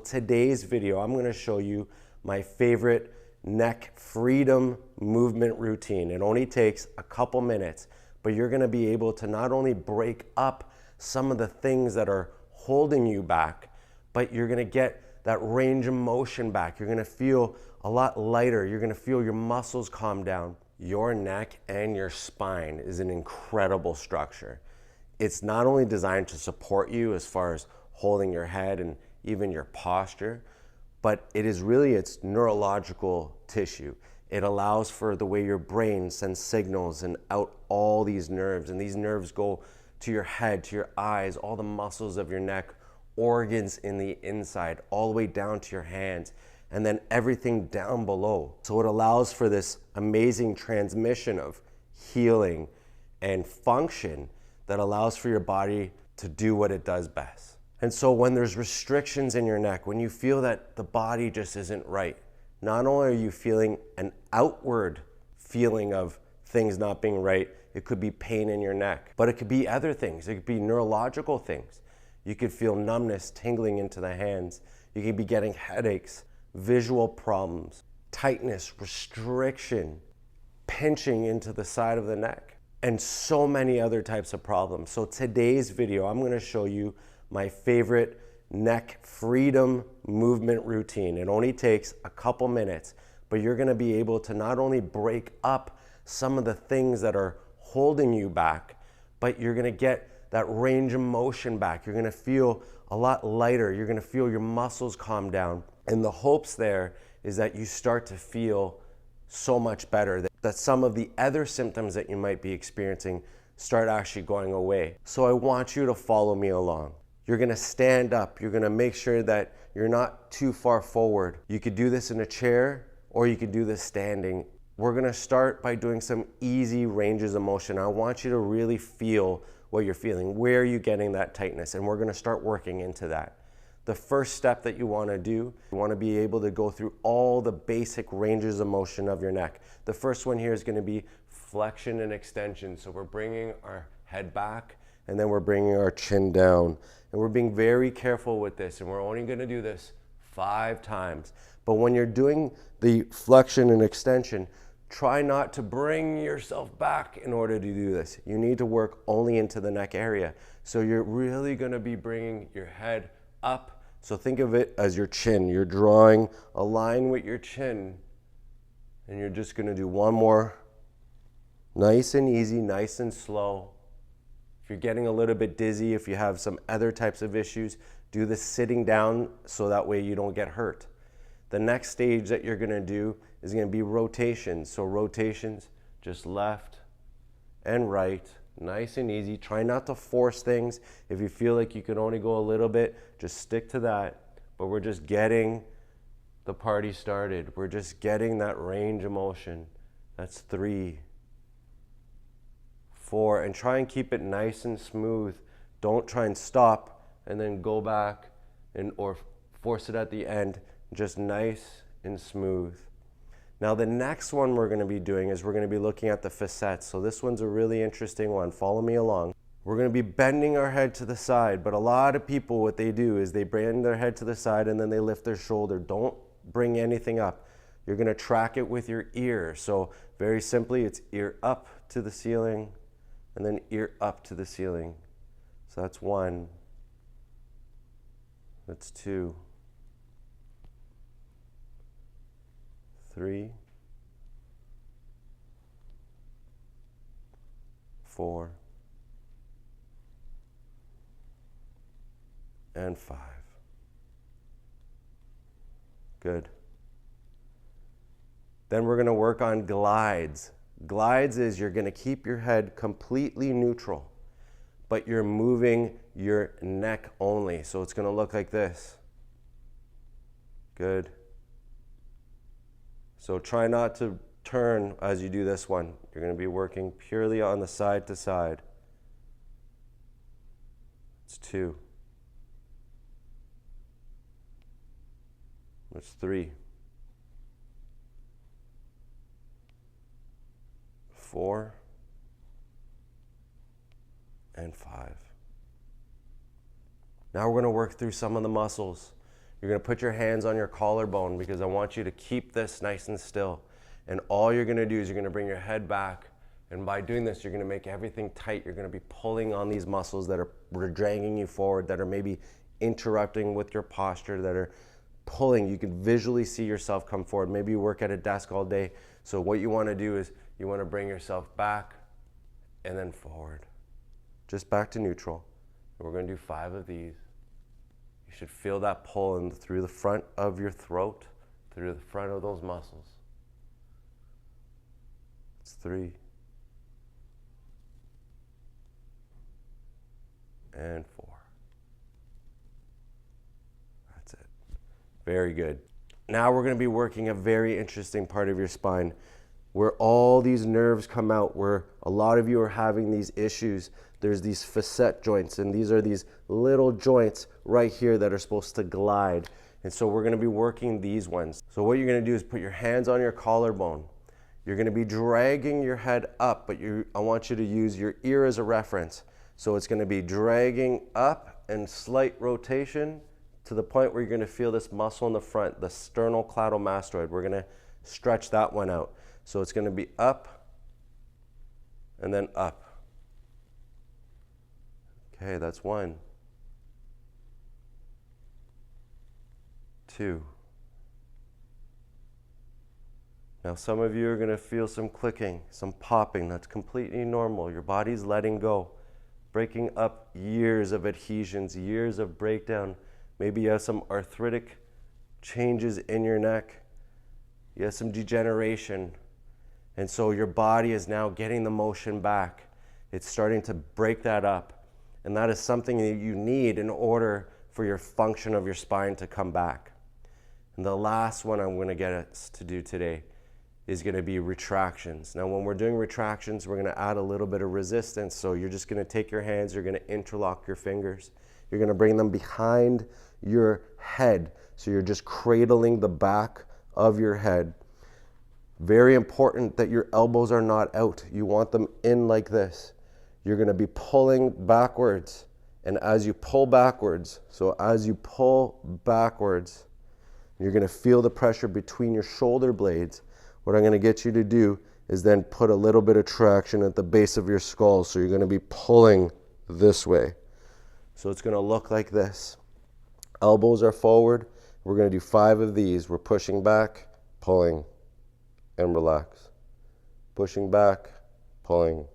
Today's video, I'm going to show you my favorite neck freedom movement routine. It only takes a couple minutes, but you're going to be able to not only break up some of the things that are holding you back, but you're going to get that range of motion back. You're going to feel a lot lighter. You're going to feel your muscles calm down. Your neck and your spine is an incredible structure. It's not only designed to support you as far as holding your head and even your posture, but it's neurological tissue. It allows for the way your brain sends signals and out all these nerves, and these nerves go to your head, to your eyes, all the muscles of your neck, organs in the inside, all the way down to your hands, and then everything down below. So it allows for this amazing transmission of healing and function that allows for your body to do what it does best. And so when there's restrictions in your neck, when you feel that the body just isn't right, not only are you feeling an outward feeling of things not being right, it could be pain in your neck, but it could be other things. It could be neurological things. You could feel numbness tingling into the hands. You could be getting headaches, visual problems, tightness, restriction, pinching into the side of the neck, and so many other types of problems. So today's video, I'm going to show you my favorite neck freedom movement routine. It only takes a couple minutes, but you're going to be able to not only break up some of the things that are holding you back, but you're going to get that range of motion back. You're going to feel a lot lighter. You're going to feel your muscles calm down. And the hopes there is that you start to feel so much better, that some of the other symptoms that you might be experiencing start actually going away. So I want you to follow me along. You're going to stand up. You're going to make sure that you're not too far forward. You could do this in a chair or you could do this standing. We're going to start by doing some easy ranges of motion. I want you to really feel what you're feeling. Where are you getting that tightness? And we're going to start working into that. The first step that you want to do, you want to be able to go through all the basic ranges of motion of your neck. The first one here is going to be flexion and extension. So we're bringing our head back and then we're bringing our chin down. And we're being very careful with this, and we're only going to do this 5 times. But when you're doing the flexion and extension, try not to bring yourself back in order to do this. You need to work only into the neck area. So you're really going to be bringing your head up. So think of it as your chin. You're drawing a line with your chin, and you're just going to do one more. Nice and easy, nice and slow. If you're getting a little bit dizzy, if you have some other types of issues, do this sitting down so that way you don't get hurt. The next stage that you're going to do is going to be rotations. So rotations, just left and right, nice and easy. Try not to force things. If you feel like you can only go a little bit, just stick to that. But we're just getting the party started. We're just getting that range of motion. That's 3, 4, and try and keep it nice and smooth. Don't try and stop and then go back or force it at the end. Just nice and smooth. Now the next one we're going to be doing is we're going to be looking at the facets. So this one's a really interesting one. Follow me along. We're going to be bending our head to the side, but a lot of people, what they do is they bend their head to the side and then they lift their shoulder. Don't bring anything up. You're going to track it with your ear. So very simply, it's ear up to the ceiling, and then ear up to the ceiling. So that's 1. That's 2. 3. 4. And 5. Good. Then we're going to work on glides. Glides is you're going to keep your head completely neutral, but you're moving your neck only. So it's going to look like this. Good. So try not to turn as you do this one. You're going to be working purely on the side to side. It's 2. That's 3. 4, and 5. Now we're going to work through some of the muscles. You're gonna put your hands on your collarbone because I want you to keep this nice and still. And all you're gonna do is you're gonna bring your head back, and by doing this, you're gonna make everything tight. You're gonna be pulling on these muscles that are dragging you forward, that are maybe interrupting with your posture, that are pulling. You can visually see yourself come forward. Maybe you work at a desk all day. So what you wanna do is you wanna bring yourself back and then forward. Just back to neutral. And we're gonna do 5 of these. You should feel that pull in through the front of your throat, through the front of those muscles. It's 3. And 4. That's it. Very good. Now we're going to be working a very interesting part of your spine where all these nerves come out, where a lot of you are having these issues. There's these facet joints, and these are these little joints right here that are supposed to glide. And so we're going to be working these ones. So what you're going to do is put your hands on your collarbone. You're going to be dragging your head up, but I want you to use your ear as a reference. So it's going to be dragging up and slight rotation to the point where you're going to feel this muscle in the front, the sternocleidomastoid. We're going to stretch that one out. So it's going to be up and then up. Okay, that's 1, 2. Now some of you are going to feel some clicking, some popping. That's completely normal. Your body's letting go, breaking up years of adhesions, years of breakdown. Maybe you have some arthritic changes in your neck. You have some degeneration. And so your body is now getting the motion back. It's starting to break that up. And that is something that you need in order for your function of your spine to come back. And the last one I'm going to get us to do today is going to be retractions. Now when we're doing retractions, we're going to add a little bit of resistance. So you're just going to take your hands, you're going to interlock your fingers. You're going to bring them behind your head. So you're just cradling the back of your head. Very important that your elbows are not out. You want them in like this. You're going to be pulling backwards. And as you pull backwards, so as you pull backwards, you're going to feel the pressure between your shoulder blades. What I'm going to get you to do is then put a little bit of traction at the base of your skull. So you're going to be pulling this way. So it's going to look like this. Elbows are forward. We're going to do 5 of these. We're pushing back, pulling, and relax. Pushing back, pulling,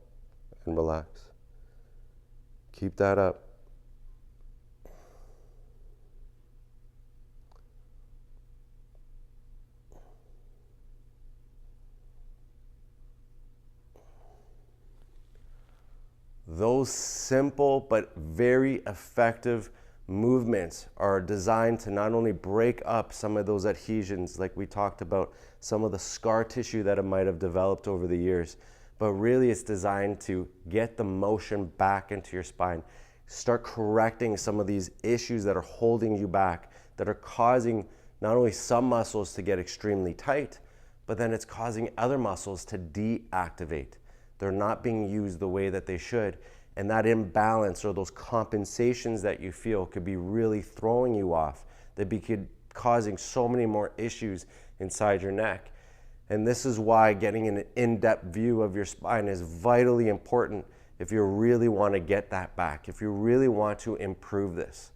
and relax. Keep that up. Those simple but very effective movements are designed to not only break up some of those adhesions, like we talked about, some of the scar tissue that it might have developed over the years, but really it's designed to get the motion back into your spine. Start correcting some of these issues that are holding you back, that are causing not only some muscles to get extremely tight, but then it's causing other muscles to deactivate. They're not being used the way that they should. And that imbalance or those compensations that you feel could be really throwing you off, that be causing so many more issues inside your neck. And this is why getting an in-depth view of your spine is vitally important if you really want to get that back, if you really want to improve this.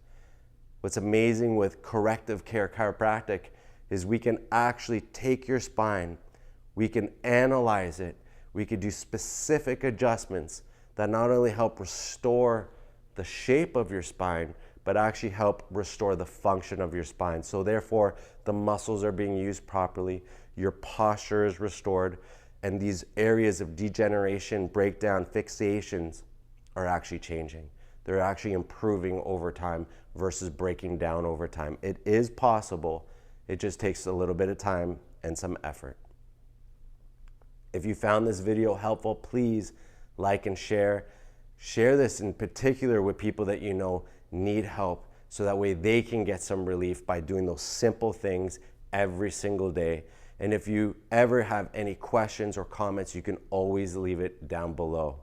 What's amazing with corrective care chiropractic is we can actually take your spine, we can analyze it, we could do specific adjustments that not only help restore the shape of your spine, but actually help restore the function of your spine. So therefore, the muscles are being used properly, your posture is restored, and these areas of degeneration, breakdown, fixations are actually changing. They're actually improving over time versus breaking down over time. It is possible. It just takes a little bit of time and some effort. If you found this video helpful, please like and share. Share this in particular with people that you know need help, so that way they can get some relief by doing those simple things every single day. And if you ever have any questions or comments, you can always leave it down below.